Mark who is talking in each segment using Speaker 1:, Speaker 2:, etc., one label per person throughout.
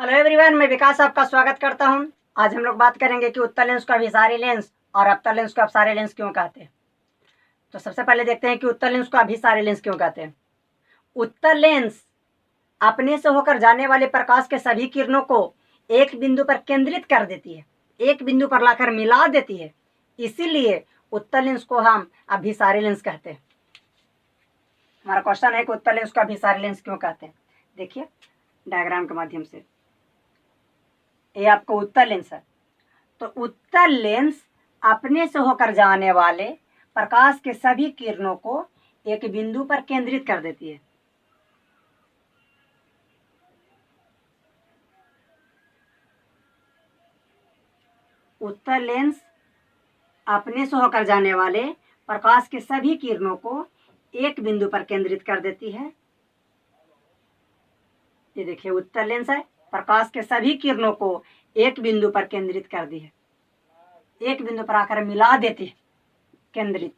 Speaker 1: Hello everyone, मैं विकास आपका स्वागत करता हूं। आज हम लोग बात करेंगे कि उत्तल लेंस को अभिसारी लेंस और अवतल लेंस को अपसारी लेंस क्यों कहते हैं। तो सबसे पहले देखते हैं कि उत्तल लेंस को अभिसारी लेंस क्यों कहते हैं। उत्तल लेंस अपने से होकर जाने वाले प्रकाश के सभी किरणों को एक बिंदु पर केंद्रित कर देती है, एक बिंदु पर लाकर मिला देती है। इसीलिए उत्तल लेंस को हम अभिसारी लेंस कहते हैं। हमारा क्वेश्चन है कि उत्तल लेंस को अभिसारी लेंस क्यों कहते हैं। देखिए डायग्राम के माध्यम से, ये आपको उत्तल लेंस है। तो उत्तल लेंस अपने से होकर जाने वाले प्रकाश के सभी किरणों को एक बिंदु पर केंद्रित कर देती है। उत्तल लेंस अपने से होकर जाने वाले प्रकाश के सभी किरणों को एक बिंदु पर केंद्रित कर देती है। ये देखिए उत्तल लेंस है, प्रकाश के सभी किरणों को एक बिंदु पर केंद्रित कर दी है, एक बिंदु पर आकर मिला देती है, केंद्रित।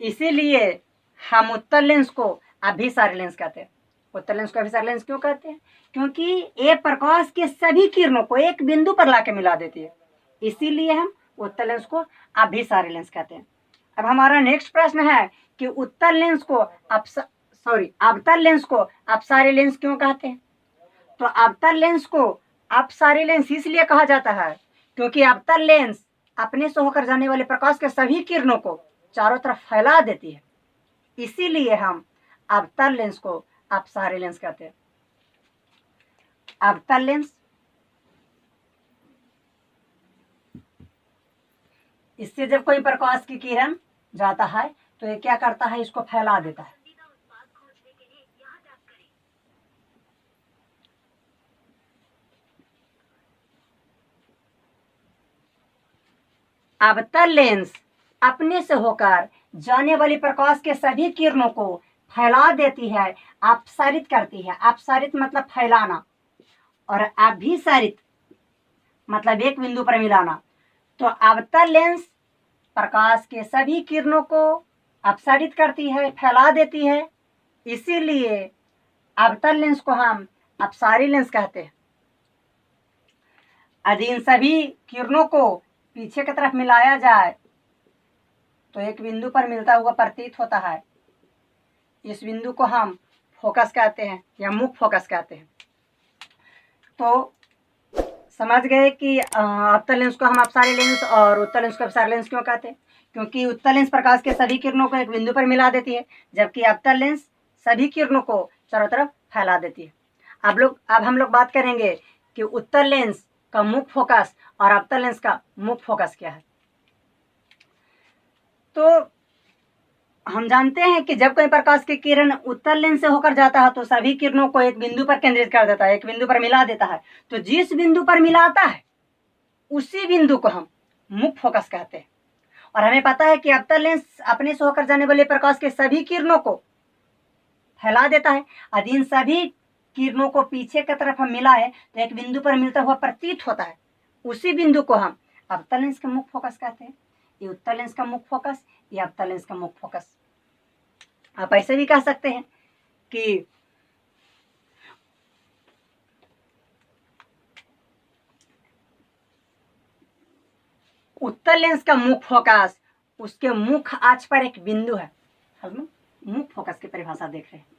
Speaker 1: इसीलिए हम उत्तल लेंस को अभिसारी लेंस कहते हैं। उत्तल लेंस को अभिसारी लेंस क्यों कहते हैं? क्योंकि ये प्रकाश के सभी किरणों को एक बिंदु पर लाके मिला देती है। इसीलिए हम उत्तल लेंस को अभिसारी लेंस कहते हैं। अब हमारा नेक्स्ट प्रश्न है कि उत्तल लेंस को अवतल लेंस को अपसारी लेंस क्यों कहते हैं। तो अवतल लेंस को अपसारी लेंस इसलिए कहा जाता है क्योंकि अवतल लेंस अपने से होकर जाने वाले प्रकाश के सभी किरणों को चारों तरफ फैला देती है। इसीलिए हम अवतल लेंस को अपसारी लेंस कहते हैं। अवतल लेंस, इससे जब कोई प्रकाश की किरण जाता है तो ये क्या करता है, इसको फैला देता है। अवतल लेंस अपने से होकर जाने वाली प्रकाश के सभी किरणों को फैला देती है, अपसारित करती है। अपसारित मतलब फैलाना और अभिसारित मतलब एक बिंदु पर मिलाना। तो अवतल लेंस प्रकाश के सभी किरणों को अपसारित करती है, फैला देती है। इसीलिए अवतल लेंस को हम अपसारी लेंस कहते हैं। यदि इन सभी किरणों को पीछे की तरफ मिलाया जाए तो एक बिंदु पर मिलता हुआ प्रतीत होता है। इस बिंदु को हम फोकस कहते हैं या मुख्य फोकस कहते हैं। तो समझ गए कि अवतल लेंस को हम अपसारी लेंस और उत्तल लेंस को अपसारी लेंस क्यों कहते हैं। क्योंकि उत्तल लेंस प्रकाश के सभी किरणों को एक बिंदु पर मिला देती है, जबकि अवतल लेंस सभी किरणों को चारों तरफ फैला देती है। अब हम लोग बात करेंगे कि उत्तल लेंस का मुख्य फोकस और अवतल लेंस का मुख्य फोकस क्या है। तो हम जानते हैं कि जब कोई प्रकाश की किरण उत्तल लेंस से होकर जाता है तो सभी किरणों को एक बिंदु पर केंद्रित कर देता है, एक बिंदु पर मिला देता है। तो जिस बिंदु पर मिलाता है उसी बिंदु को हम मुख्य फोकस कहते हैं। और हमें पता है कि अवतल लेंस अपने से होकर जाने वाले प्रकाश के सभी किरणों को फैला देता है। यदि इन सभी किरणों को पीछे की तरफ हम मिलाए तो एक बिंदु पर मिलता हुआ प्रतीत होता है, उसी बिंदु को हम अवतल लेंस का मुख्य फोकस कहते हैं। ये उत्तल लेंस का मुख्य फोकस, ये अवतल लेंस का मुख्य फोकस। आप ऐसे भी कह सकते हैं कि उत्तल लेंस का मुख्य फोकस उसके मुख्य अक्ष पर एक बिंदु है। हम मुख्य फोकस की परिभाषा देख रहे हैं।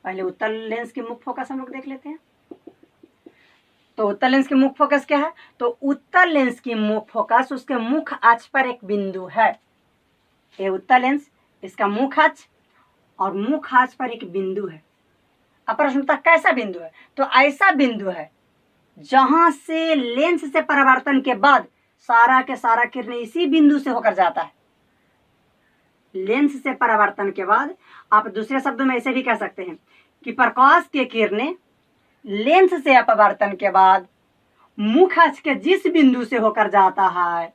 Speaker 1: पहले उत्तल लेंस के मुख्य फोकस हम लोग देख लेते हैं। तो उत्तल लेंस की मुख्य फोकस क्या है? तो उत्तल लेंस की मुख्य फोकस उसके मुख्य अक्ष पर एक बिंदु है। ये उत्तल लेंस, इसका मुख्य अक्ष और मुख्य अक्ष पर एक बिंदु है। अब प्रश्न उठता कैसा बिंदु है? तो ऐसा बिंदु है जहां से लेंस से परावर्तन के बाद सारा के सारा किरण इसी बिंदु से होकर जाता है। लेंस से परावर्तन के बाद, आप दूसरे शब्दों में ऐसे भी कह सकते हैं कि प्रकाश के किरणें लेंस से अपवर्तन के बाद मुख्य अक्ष के जिस बिंदु से होकर जाता है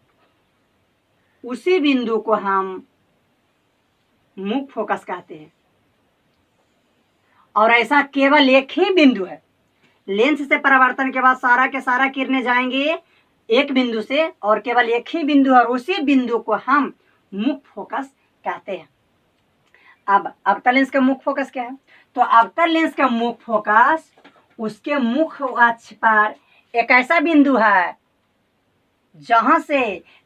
Speaker 1: उसी बिंदु को हम मुख्य फोकस कहते हैं। और ऐसा केवल एक ही बिंदु है। लेंस से परावर्तन के बाद सारा के सारा किरणें जाएंगे एक बिंदु से, और केवल एक ही बिंदु और उसी बिंदु को हम मुख्य फोकस कहते हैं। अब अवतल लेंस का मुख्य फोकस क्या है? तो अवतल लेंस का मुख्य फोकस उसके मुख्य अक्ष पर एक ऐसा बिंदु है जहां से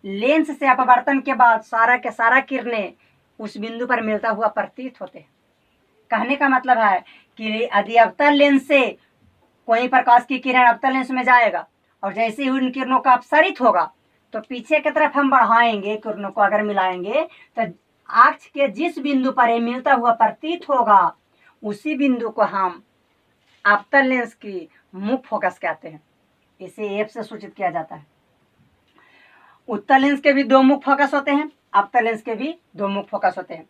Speaker 1: लेंस से अपवर्तन के बाद सारा के सारा किरणें उस बिंदु पर मिलता हुआ प्रतीत होते हैं। कहने का मतलब है कि यदि अवतल लेंस से कोई प्रकाश की किरण अवतल लेंस में जाएगा और जैसे ही उन किरणों का अपसरित होगा तो पीछे की तरफ हम बढ़ाएंगे, किरणों को अगर मिलाएंगे तो अक्ष के जिस बिंदु पर ये मिलता हुआ प्रतीत होगा उसी बिंदु को हम अवतल लेंस की मुख्य फोकस कहते हैं। इसे एफ से सूचित किया जाता है। उत्तल लेंस के भी दो मुख्य फोकस होते हैं, अवतल लेंस के भी दो मुख्य फोकस होते हैं।